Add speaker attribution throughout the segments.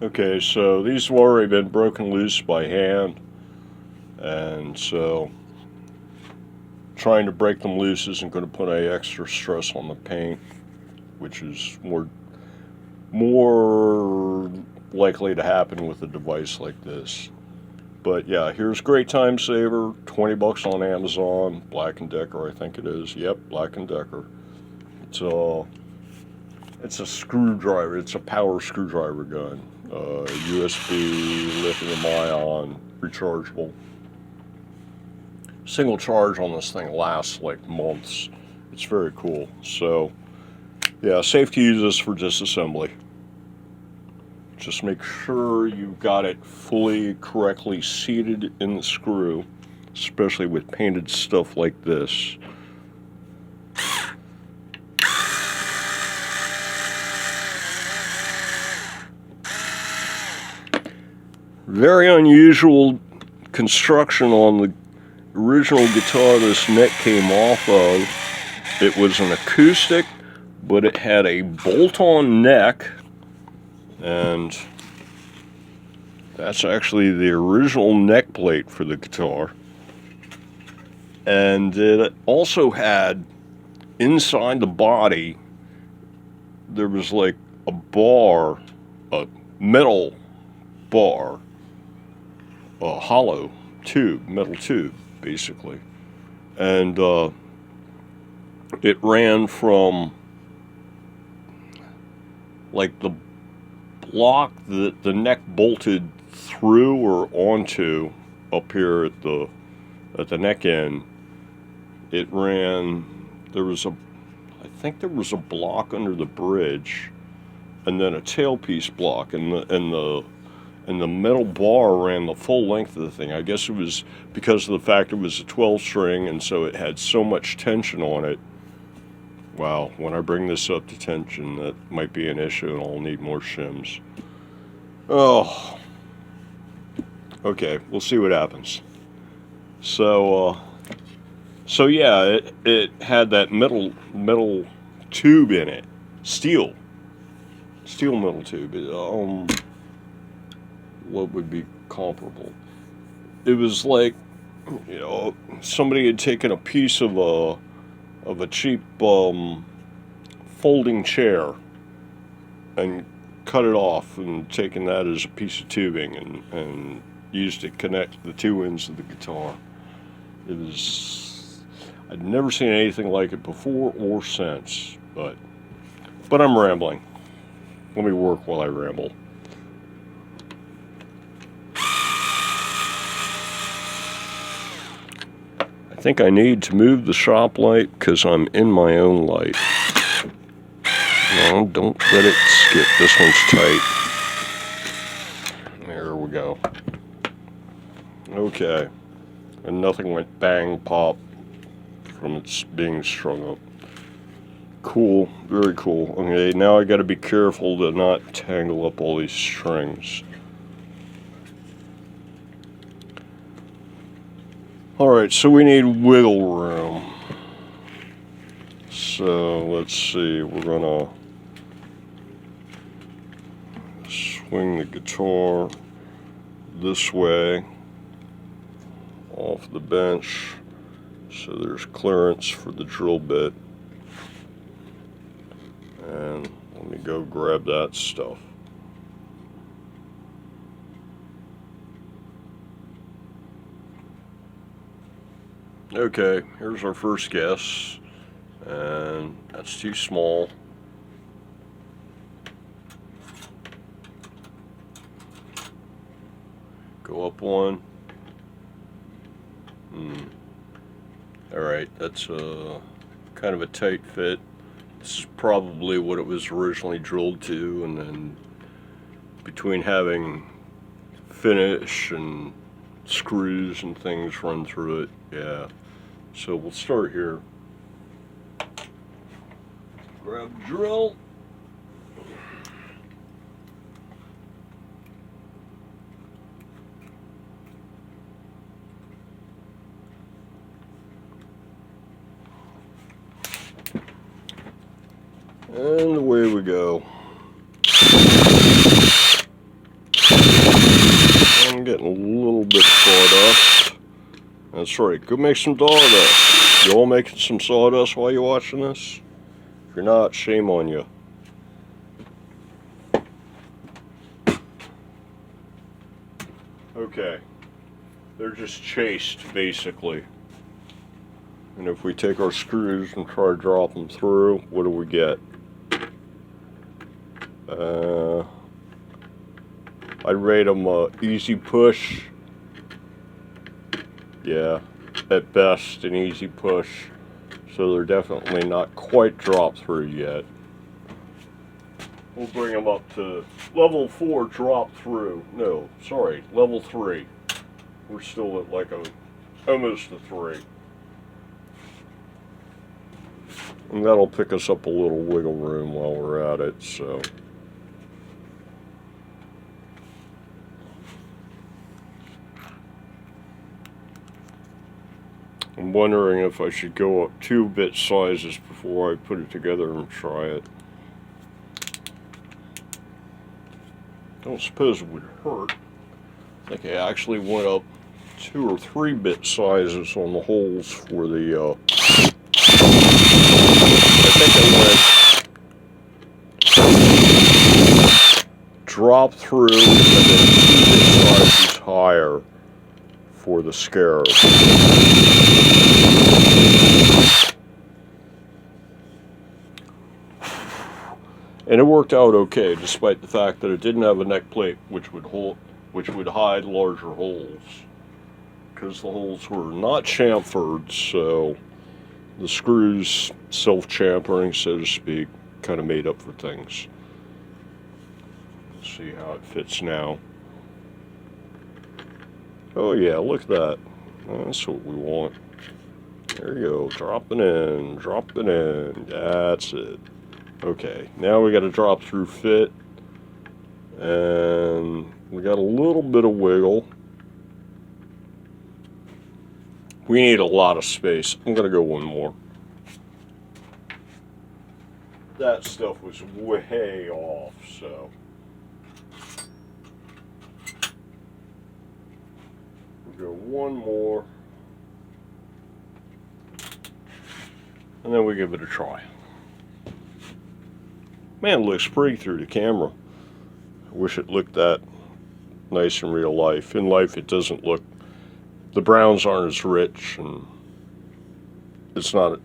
Speaker 1: Okay, so these have already been broken loose by hand, and so trying to break them loose isn't going to put any extra stress on the paint, which is more likely to happen with a device like this. But yeah, here's Great Time Saver, 20 bucks on Amazon, Black & Decker, I think it is. Yep, Black & Decker. It's a screwdriver, it's a power screwdriver gun. USB, lithium ion, rechargeable. Single charge on this thing lasts like months. It's very cool. So yeah, safe to use this for disassembly. Just make sure you've got it fully correctly seated in the screw, especially with painted stuff like this. Very unusual construction on the original guitar this neck came off of. It was an acoustic, but it had a bolt-on neck, and that's actually the original neck plate for the guitar. And it also had, inside the body, there was like a bar, a metal bar, a hollow tube, metal tube, basically. And it ran from like the block that the neck bolted through or onto up here at the neck end. It ran, I think there was a block under the bridge, and then a tailpiece block, and the metal bar ran the full length of the thing. I guess it was because of the fact it was a 12 string, and so it had so much tension on it. Wow, when I bring this up to tension, that might be an issue, and I'll need more shims. Oh, okay, we'll see what happens. So yeah, it had that metal tube in it, steel metal tube. What would be comparable? It was like, you know, somebody had taken a piece of a cheap folding chair and cut it off and taken that as a piece of tubing and used to connect the two ends of the guitar. I'd never seen anything like it before or since, but I'm rambling. Let me work while I ramble. I think I need to move the shop light because I'm in my own light. No, don't let it skip. This one's tight. There we go. Okay. And nothing went bang, pop from its being strung up. Cool. Very cool. Okay, now I got to be careful to not tangle up all these strings. Alright, so we need wiggle room. So let's see, we're gonna swing the guitar this way off the bench so there's clearance for the drill bit. And let me go grab that stuff. Okay, here's our first guess, and that's too small. Go up one. Alright, that's kind of a tight fit. This is probably what it was originally drilled to, and then between having finish and screws and things run through it, yeah. So we'll start here. Grab the drill. And away we go. That's right. Go make some sawdust. You all making some sawdust while you're watching this? If you're not, shame on you. Okay. They're just chased, basically. And if we take our screws and try to drop them through, what do we get? I'd rate them easy push. Yeah, at best an easy push. So they're definitely not quite drop through yet. We'll bring them up to level 4 drop through. No, sorry, level 3. We're still at like almost a 3. And that'll pick us up a little wiggle room while we're at it, so. I'm wondering if I should go up 2 bit sizes before I put it together and try it. Don't suppose it would hurt. I think I actually went up 2 or 3 bit sizes on the holes for the, I think I went drop through and then 2 bit sizes higher for the scarab. And it worked out okay, despite the fact that it didn't have a neck plate which would hide larger holes, because the holes were not chamfered, so the screws, self-chamfering, so to speak, kind of made up for things. Let's see how it fits now. Oh yeah, look at that. That's what we want. There you go, dropping in, dropping in. That's it. Okay, now we got a drop through fit, and we got a little bit of wiggle. We need a lot of space. I'm gonna go one more. That stuff was way off, so. We'll go one more, and then we give it a try. Man, it looks pretty through the camera. I wish it looked that nice in real life. In life, it doesn't look, the browns aren't as rich, and it's not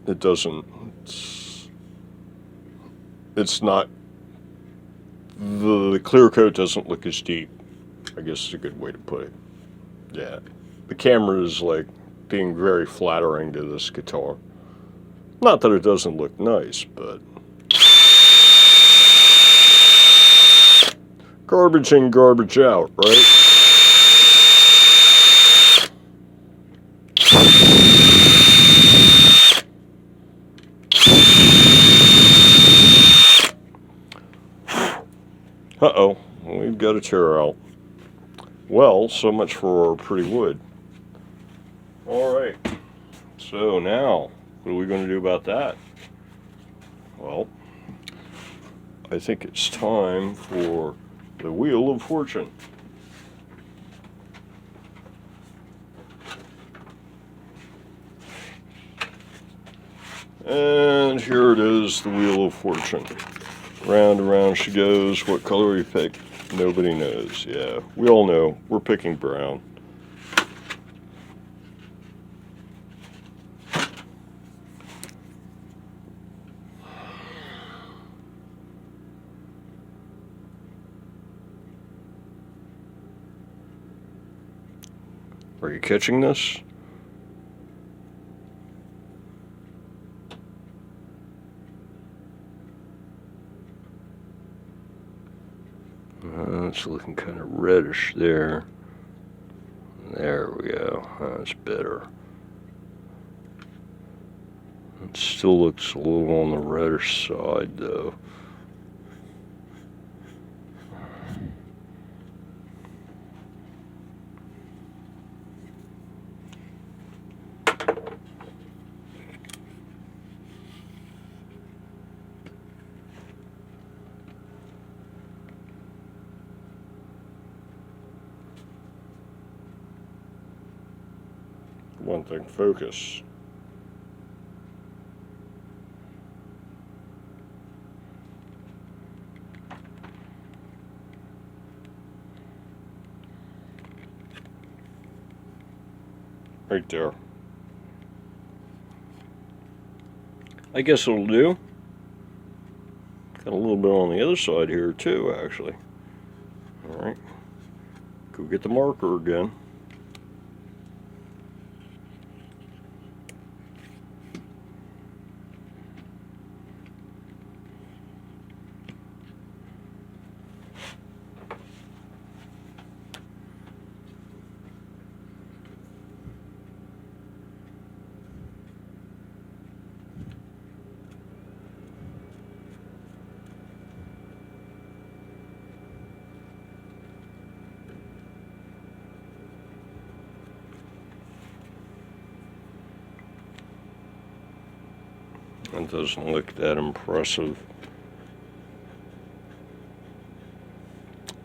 Speaker 1: the clear coat doesn't look as deep, I guess is a good way to put it. Yeah, the camera is like being very flattering to this guitar. Not that it doesn't look nice, but garbage in, garbage out, right? Uh-oh, we've got a tear out. Well, so much for our pretty wood. Alright, so now, what are we going to do about that? Well, I think it's time for the Wheel of Fortune. And here it is, the Wheel of Fortune. Round and round she goes. What color we pick, nobody knows. Yeah, we all know. We're picking brown. Are you catching this? It's looking kind of reddish there. There we go. That's better. It still looks a little on the reddish side though. One thing, focus. Right there. I guess it'll do. Got a little bit on the other side here too, actually. Alright. Go get the marker again. It doesn't look that impressive.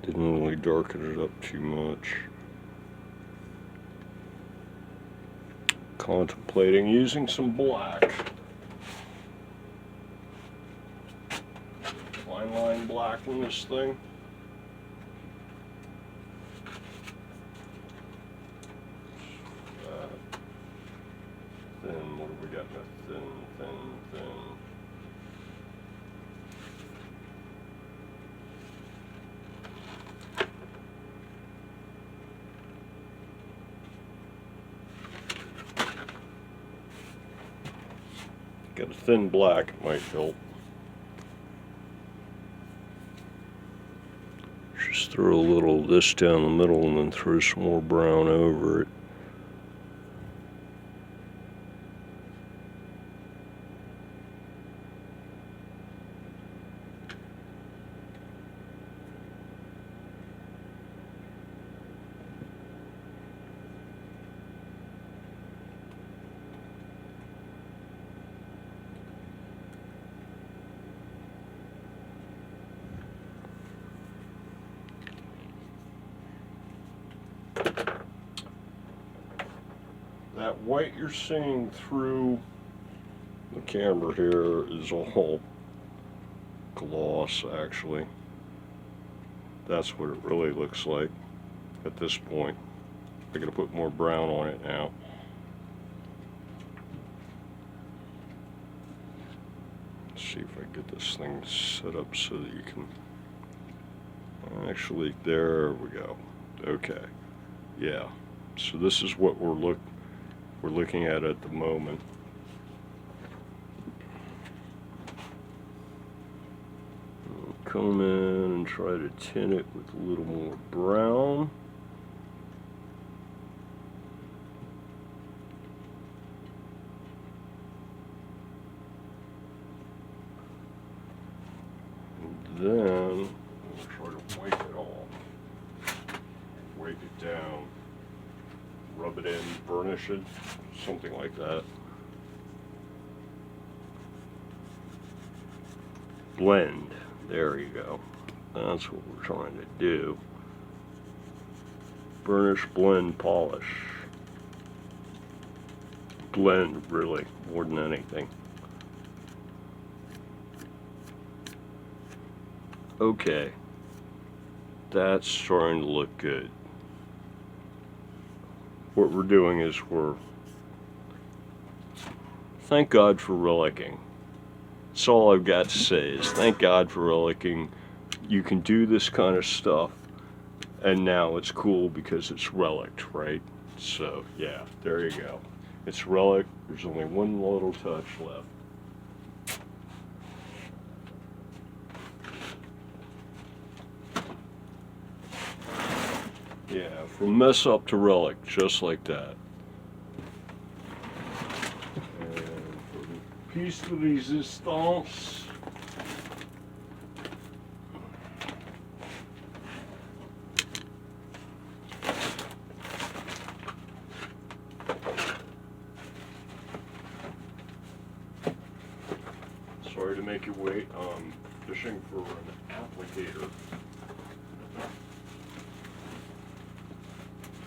Speaker 1: Didn't really darken it up too much. Contemplating using some black. Fine line black on this thing. Then what have we got? Thin. Got a thin black, it might help. Just throw a little of this down the middle and then throw some more brown over it. That white you're seeing through the camera here is all gloss, actually. That's what it really looks like at this point. I gotta put more brown on it now. Let's see if I get this thing set up so that you can actually, there we go. Okay, yeah. So this is what we're looking at the moment. I'll come in and try to tint it with a little more brown. And then we'll try to wipe it off. Wipe it down. Rub it in, burnish it, something like that. Blend, there you go. That's what we're trying to do. Burnish, blend, polish. Blend, really, more than anything. Okay, that's starting to look good. What we're doing is thank God for relicking. That's all I've got to say is thank God for relicking. You can do this kind of stuff, and now it's cool because it's relicked, right? So yeah, there you go. It's relic. There's only one little touch left. Yeah, from mess up to relic, just like that. And for the piece de resistance, sorry to make you wait. I'm fishing for an applicator.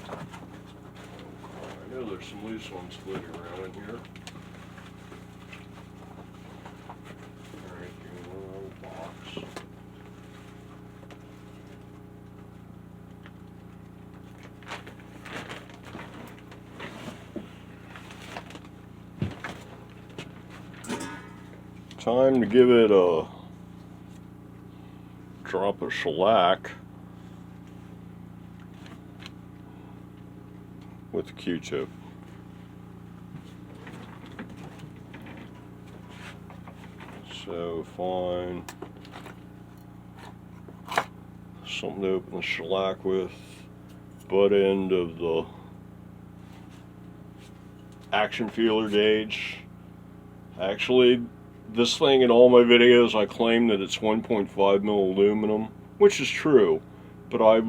Speaker 1: I know there's some loose ones floating around in here. Alright, give me one little box. Time to give it a drop of shellac with the Q-tip. So find something to open the shellac with. Butt end of the action feeler gauge. Actually, this thing in all my videos, I claim that it's 1.5 mil aluminum, which is true, but I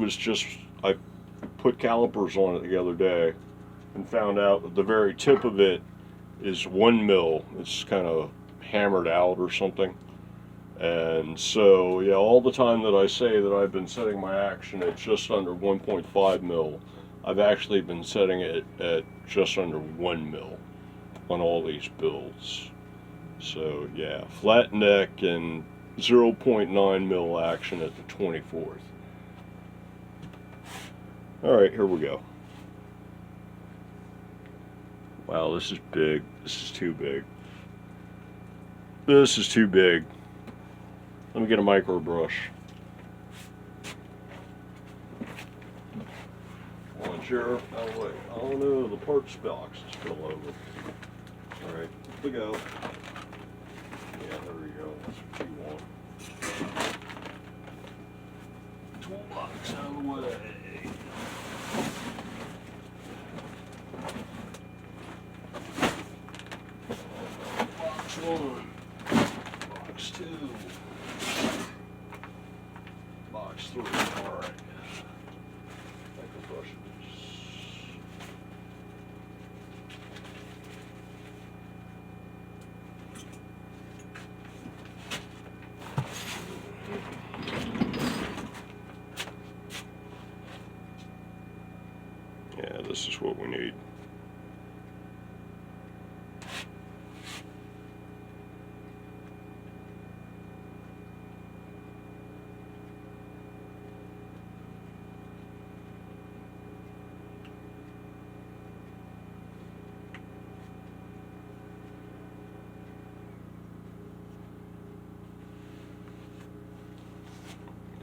Speaker 1: put calipers on it the other day and found out that the very tip of it is 1 mil. It's kind of hammered out or something. And so, yeah, all the time that I say that I've been setting my action at just under 1.5 mil, I've actually been setting it at just under 1 mil on all these builds. So yeah, flat neck and 0.9 mil action at the 24th. Alright, here we go. Wow, this is big. This is too big. This is too big. Let me get a micro brush. Come on, Sheriff. Oh wait. Oh no, the parts box is still over. Alright, here we go. Yeah, there we go. That's what you want. Toolbox out of the way. Box 1. Box 2. Box 3. Alright. Micro brushes. Yeah, this is what we need.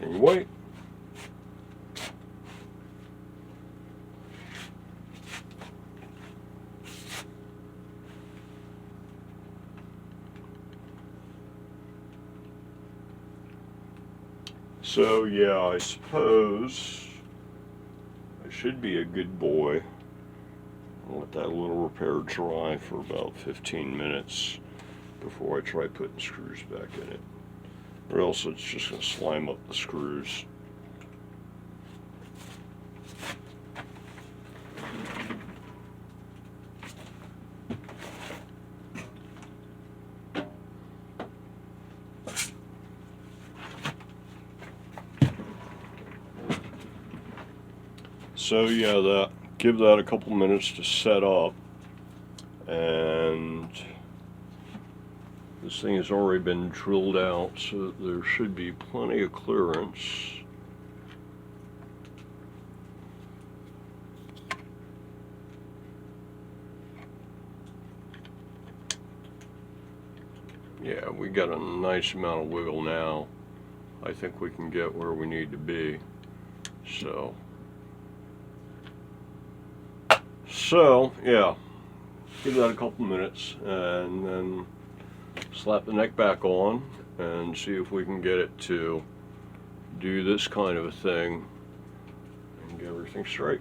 Speaker 1: And you wait. So yeah, I suppose I should be a good boy. I'll let that little repair dry for about 15 minutes before I try putting screws back in it. Or else it's just going to slime up the screws. So yeah, give that a couple minutes to set up, and this thing has already been drilled out, so there should be plenty of clearance. Yeah, we got a nice amount of wiggle now. I think we can get where we need to be. So yeah, give that a couple minutes and then slap the neck back on and see if we can get it to do this kind of a thing and get everything straight.